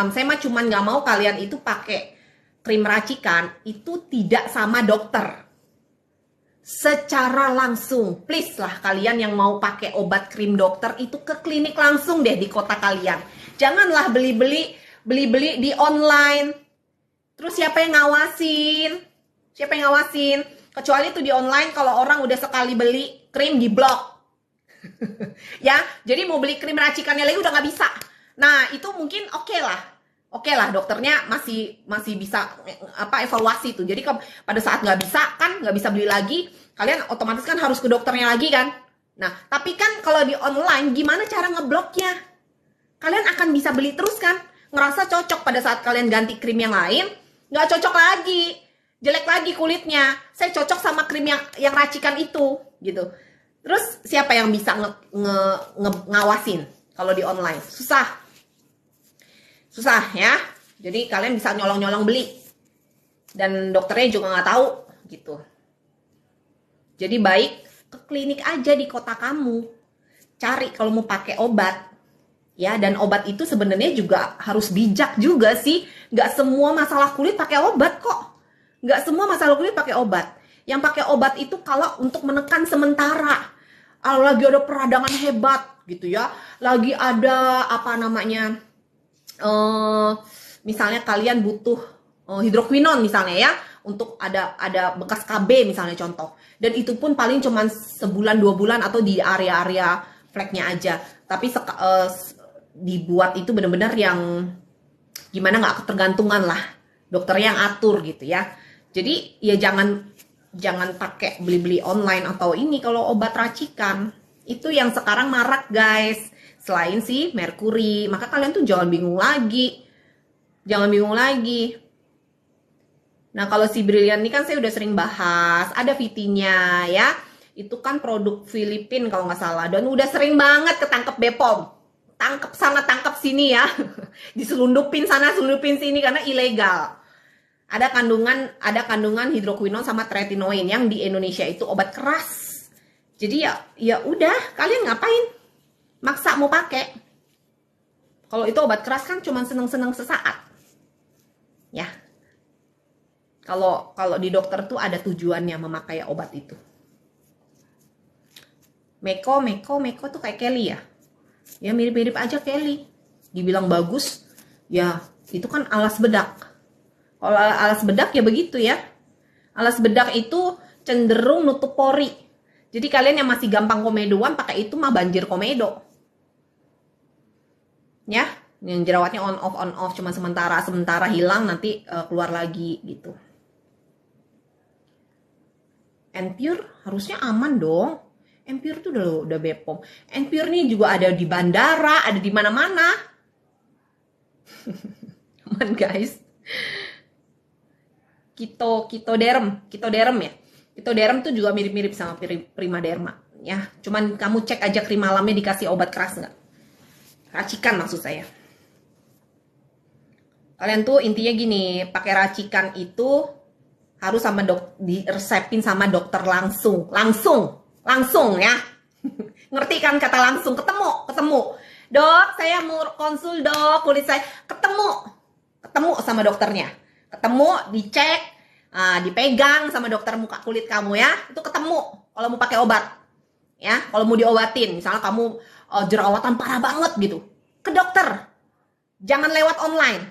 Saya mah cuman nggak mau kalian itu pakai krim racikan itu tidak sama dokter secara langsung. Please lah kalian yang mau pakai obat krim dokter itu ke klinik langsung deh di kota kalian. Janganlah beli-beli di online. Terus siapa yang ngawasin? Siapa yang ngawasin? Kecuali itu di online kalau orang udah sekali beli krim di blok. Ya, jadi mau beli krim racikannya lagi udah nggak bisa. Nah, itu mungkin oke lah. Oke lah, dokternya masih bisa evaluasi tuh. Jadi pada saat nggak bisa beli lagi, kalian otomatis kan harus ke dokternya lagi kan. Nah, tapi kan kalau di online gimana cara ngebloknya? Kalian akan bisa beli terus kan? Ngerasa cocok pada saat kalian ganti krim yang lain, nggak cocok lagi, jelek lagi kulitnya. Saya cocok sama krim yang racikan itu, gitu. Terus siapa yang bisa ngawasin kalau di online? Susah ya. Jadi kalian bisa nyolong-nyolong beli. Dan dokternya juga nggak tahu gitu. Jadi baik ke klinik aja di kota kamu. Cari kalau mau pakai obat. Ya, dan obat itu sebenarnya juga harus bijak juga sih. Nggak semua masalah kulit pakai obat kok. Nggak semua masalah kulit pakai obat. Yang pakai obat itu kalau untuk menekan sementara. Lagi ada peradangan hebat gitu ya. Lagi ada misalnya kalian butuh hidroquinon misalnya ya, untuk ada bekas KB misalnya contoh, dan itu pun paling cuman sebulan 2 bulan atau di area-area fleknya aja, tapi dibuat itu benar-benar yang gimana, nggak ketergantungan lah, dokter yang atur gitu ya. Jadi ya jangan pakai beli-beli online atau ini kalau obat racikan. Itu yang sekarang marak guys, selain si merkuri. Maka kalian tuh jangan bingung lagi. Nah, kalau si Brilliant ini kan saya udah sering bahas, ada VT-nya ya. Itu kan produk Filipin kalau nggak salah, dan udah sering banget ketangkep BPOM. Tangkep sana, tangkep sini ya. Diselundupin sana, selundupin sini karena ilegal. Ada kandungan hidroquinon sama tretinoin yang di Indonesia itu obat keras. Jadi ya udah, kalian ngapain maksa mau pakai? Kalau itu obat keras kan cuma seneng-seneng sesaat. Ya. Kalau di dokter tuh ada tujuannya memakai obat itu. Meko tuh kayak Kelly ya. Ya mirip-mirip aja Kelly. Dibilang bagus, ya itu kan alas bedak. Kalau alas bedak ya begitu ya. Alas bedak itu cenderung nutup pori. Jadi kalian yang masih gampang komedoan pakai itu mah banjir komedo. Ya, yang jerawatnya on off cuma sementara hilang, nanti keluar lagi gitu. Enpure harusnya aman dong. Enpure tuh udah BPOM. Enpure nih juga ada di bandara, ada di mana-mana. Aman guys. Kitoderm ya. Kitoderm tuh juga mirip-mirip sama Primaderma ya. Cuman kamu cek aja krim malamnya dikasih obat keras nggak? Racikan maksud saya. Kalian tuh intinya gini, pakai racikan itu harus diresepin sama dokter langsung ya. Ngerti kan kata langsung? Ketemu. Dok, saya mau konsul dok, kulit saya ketemu sama dokternya. Ketemu, dicek, dipegang sama dokter muka kulit kamu ya. Itu ketemu kalau mau pakai obat. Ya, kalau mau diobatin, misalnya kamu jerawatan parah banget gitu. Ke dokter. Jangan lewat online.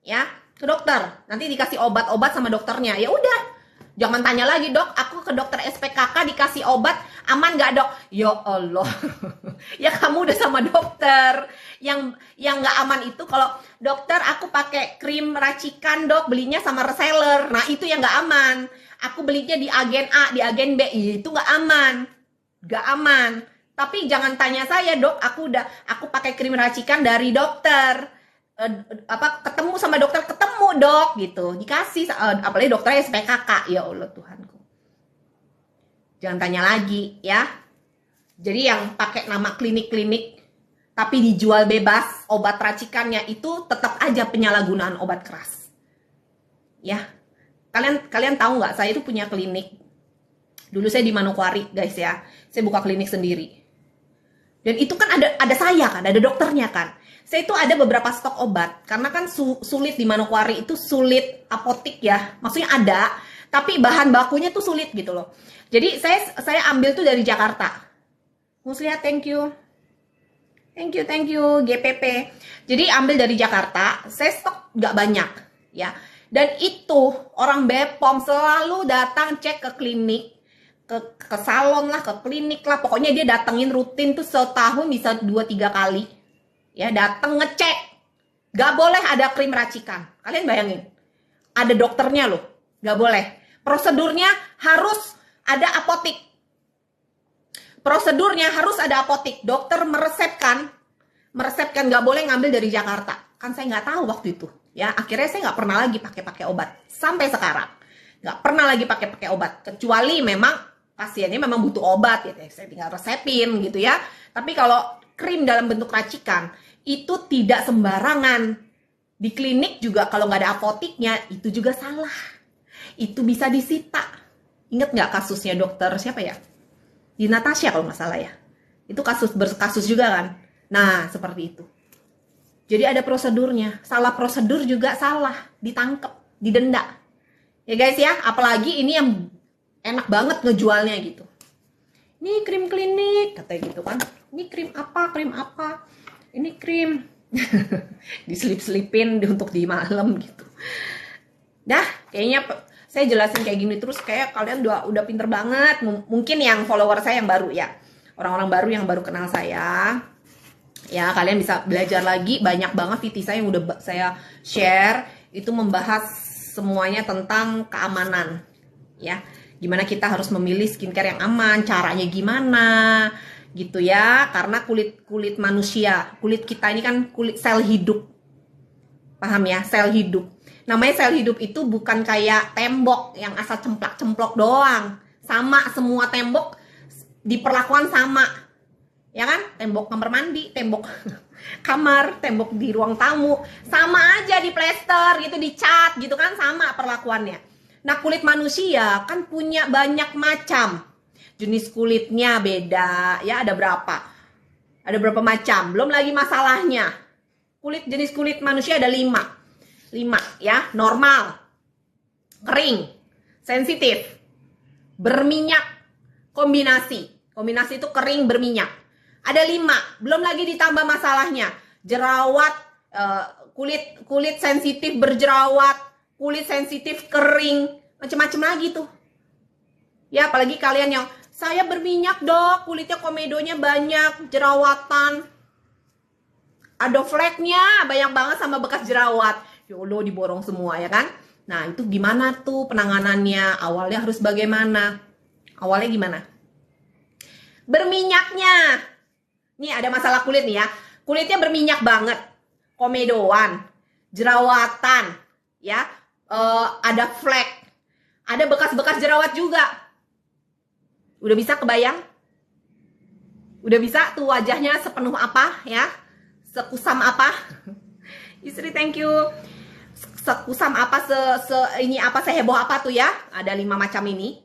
Ya, ke dokter. Nanti dikasih obat-obat sama dokternya. Ya udah. Jangan tanya lagi, "Dok, aku ke dokter SPKK dikasih obat, aman nggak, Dok?" Ya Allah. Ya kamu udah sama dokter. Yang nggak aman itu kalau, "Dokter, aku pakai krim racikan, Dok, belinya sama reseller." Nah, itu yang nggak aman. Aku belinya di agen A, di agen B. Itu nggak aman. Nggak aman. Tapi jangan tanya saya, "Dok, aku pakai krim racikan dari dokter." Ketemu sama dokter, ketemu dok gitu, dikasih, apalagi dokternya SPKK. Ya Allah Tuhanku, jangan tanya lagi ya. Jadi yang pakai nama klinik-klinik tapi dijual bebas obat racikannya itu tetap aja penyalahgunaan obat keras ya. Kalian tahu nggak, saya itu punya klinik dulu, saya di Manokwari guys ya. Saya buka klinik sendiri, dan itu kan ada saya kan, ada dokternya kan. Saya itu ada beberapa stok obat, karena kan sulit di Manokwari itu, sulit apotik ya, maksudnya ada, tapi bahan bakunya tuh sulit gitu loh. Jadi saya ambil tuh dari Jakarta. Muslihat, thank you. Thank you, GPP. Jadi ambil dari Jakarta, saya stok nggak banyak, ya. Dan itu orang Bepom selalu datang cek ke klinik, ke salon lah, ke klinik lah. Pokoknya dia datengin rutin tuh setahun bisa 2-3 kali. Ya, datang ngecek. Gak boleh ada krim racikan. Kalian bayangin, ada dokternya loh, gak boleh. Prosedurnya harus ada apotik. Prosedurnya harus ada apotik. Dokter meresepkan nggak boleh ngambil dari Jakarta. Kan saya nggak tahu waktu itu. Ya, akhirnya saya nggak pernah lagi pakai obat sampai sekarang. Nggak pernah lagi pakai obat, kecuali memang pasiennya memang butuh obat, gitu. Saya tinggal resepin gitu ya. Tapi kalau krim dalam bentuk racikan itu tidak sembarangan. Di klinik juga kalau nggak ada apotiknya itu juga salah. Itu bisa disita. Ingat nggak kasusnya dokter siapa ya? Di Natasha kalau nggak salah ya. Itu kasus juga kan. Nah, seperti itu. Jadi ada prosedurnya. Salah prosedur juga salah. Ditangkep, didenda. Ya guys ya, apalagi ini yang enak banget ngejualnya gitu. Ini krim klinik, katanya gitu kan. Ini krim apa. Ini krim. Diselip-selipin untuk di malam gitu. Dah, kayaknya saya jelasin kayak gini terus kayak kalian udah pinter banget. Mungkin yang follower saya yang baru ya, orang-orang baru yang baru kenal saya ya, kalian bisa belajar lagi. Banyak banget VT saya yang udah saya share, itu membahas semuanya tentang keamanan ya, gimana kita harus memilih skincare yang aman, caranya gimana gitu ya. Karena kulit manusia, kulit kita ini kan kulit sel hidup, paham ya, sel hidup. Namanya sel hidup itu bukan kayak tembok yang asal cemplak-cemplok doang. Sama, semua tembok diperlakukan sama. Ya kan? Tembok kamar mandi, tembok kamar, tembok di ruang tamu. Sama aja di plester gitu, dicat gitu kan, sama perlakuannya. Nah, kulit manusia kan punya banyak macam. Jenis kulitnya beda, ya ada berapa? Ada berapa macam? Belum lagi masalahnya. Jenis kulit manusia ada 5 ya, normal, kering, sensitif, berminyak, kombinasi itu kering berminyak. Ada 5, belum lagi ditambah masalahnya, jerawat, kulit sensitif berjerawat, kulit sensitif kering, macam-macam lagi tuh. Ya, apalagi kalian yang saya berminyak dok, kulitnya komedonya banyak, jerawatan, ada fleknya banyak banget sama bekas jerawat. Yolo diborong semua ya kan. Nah, itu gimana tuh penanganannya? Awalnya harus bagaimana? Awalnya gimana? Berminyaknya. Nih ada masalah kulit nih ya. Kulitnya berminyak banget. Komedoan, jerawatan, ya. Ada flek. Ada bekas-bekas jerawat juga. Udah bisa kebayang? Udah bisa tuh wajahnya sepenuh apa ya? Sekusam apa? Istri thank you. Sekusam apa, ini apa, seheboh apa tuh ya? Ada 5 macam ini.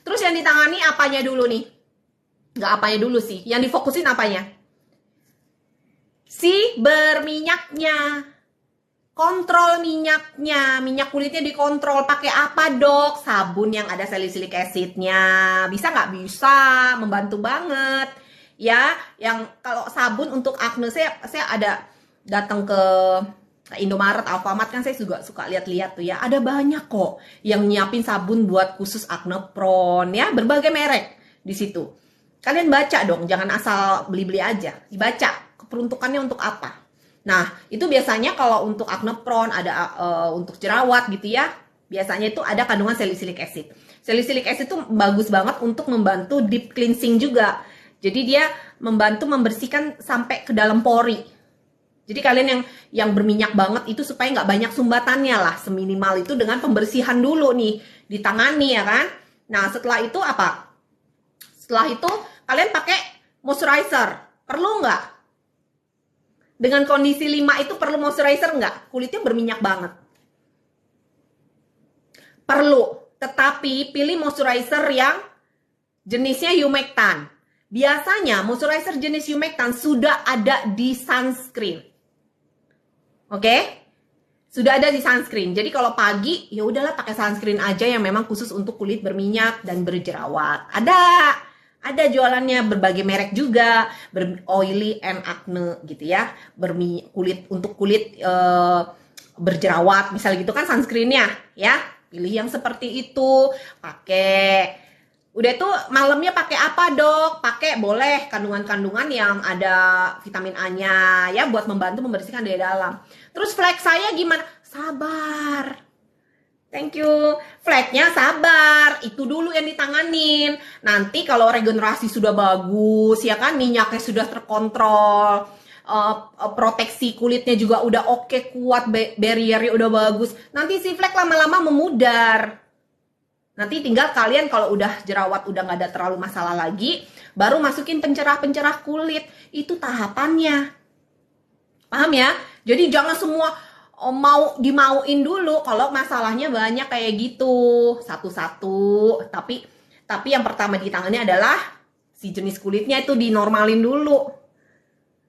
Terus yang ditangani apanya dulu nih? Nggak apanya dulu sih. Yang difokusin apanya? Si berminyaknya. Kontrol minyaknya. Minyak kulitnya dikontrol. Pakai apa dok? Sabun yang ada salicylic acidnya. Bisa nggak? Bisa. Membantu banget. Ya, yang kalau sabun untuk acne, saya ada datang ke Indomaret, Alfamart kan saya juga suka lihat-lihat tuh ya. Ada banyak kok yang nyiapin sabun buat khusus acne prone ya, berbagai merek di situ. Kalian baca dong, jangan asal beli-beli aja. Dibaca keperuntukannya untuk apa. Nah, itu biasanya kalau untuk acne prone, ada untuk jerawat gitu ya. Biasanya itu ada kandungan salicylic acid. Salicylic acid itu bagus banget untuk membantu deep cleansing juga. Jadi dia membantu membersihkan sampai ke dalam pori. Jadi kalian yang berminyak banget itu supaya nggak banyak sumbatannya lah, seminimal itu dengan pembersihan dulu nih, ditangani ya kan. Nah setelah itu apa? Setelah itu kalian pakai moisturizer, perlu nggak? Dengan kondisi 5 itu perlu moisturizer nggak? Kulitnya berminyak banget. Perlu, tetapi pilih moisturizer yang jenisnya humectant. Biasanya moisturizer jenis humectant sudah ada di sunscreen. Oke? Sudah ada di sunscreen. Jadi kalau pagi ya udahlah pakai sunscreen aja yang memang khusus untuk kulit berminyak dan berjerawat. Ada jualannya berbagai merek juga, oily and acne gitu ya. Untuk kulit berjerawat misalnya gitu kan sunscreennya ya. Pilih yang seperti itu, pakai. Udah itu malamnya pakai apa dok? Pakai boleh kandungan-kandungan yang ada vitamin A-nya ya buat membantu membersihkan dari dalam. Terus flek saya gimana? Sabar. Thank you. Fleknya sabar. Itu dulu yang ditanganin. Nanti kalau regenerasi sudah bagus ya kan minyaknya sudah terkontrol. Proteksi kulitnya juga udah oke, kuat, barriernya udah bagus. Nanti si flek lama-lama memudar. Nanti tinggal kalian kalau udah jerawat udah nggak ada terlalu masalah lagi, baru masukin pencerah-pencerah kulit. Itu tahapannya. Paham ya? Jadi jangan semua mau dimauin dulu kalau masalahnya banyak kayak gitu. Satu-satu. Tapi yang pertama ditangani adalah si jenis kulitnya itu dinormalin dulu.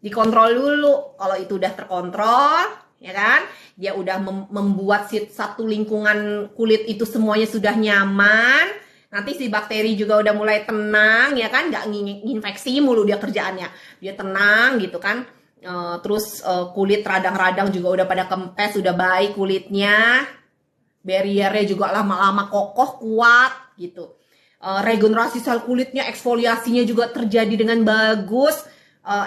Dikontrol dulu. Kalau itu udah terkontrol, ya kan, dia udah membuat satu lingkungan kulit itu semuanya sudah nyaman, nanti si bakteri juga udah mulai tenang ya kan, nggak nginfeksi mulu dia kerjaannya, dia tenang gitu kan. Terus kulit radang-radang juga udah pada kempes, udah baik kulitnya, barriernya juga lama-lama kokoh kuat gitu. Regenerasi sel kulitnya, eksfoliasinya juga terjadi dengan bagus.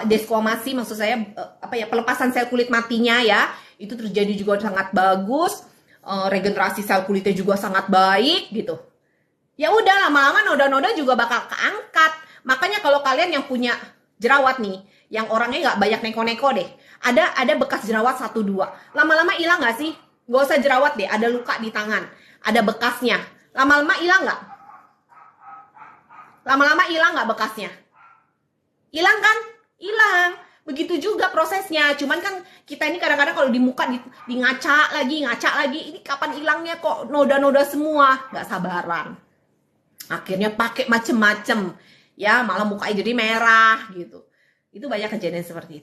Desquamasi maksud saya pelepasan sel kulit matinya ya itu terjadi juga sangat bagus. Regenerasi sel kulitnya juga sangat baik gitu. Ya udah lama-lama noda-noda juga bakal keangkat. Makanya kalau kalian yang punya jerawat nih, yang orangnya nggak banyak neko-neko deh, ada bekas jerawat 1-2, lama-lama hilang nggak sih? Nggak usah jerawat deh, ada luka di tangan, ada bekasnya, lama-lama hilang nggak? Lama-lama hilang nggak bekasnya? Hilang kan? Hilang. Begitu juga prosesnya. Cuman kan kita ini kadang-kadang kalau di muka di ngaca lagi, ini kapan hilangnya kok noda-noda semua? Nggak sabaran. Akhirnya pakai macem-macem. Ya, malah mukanya jadi merah gitu. Itu banyak kejadian seperti itu.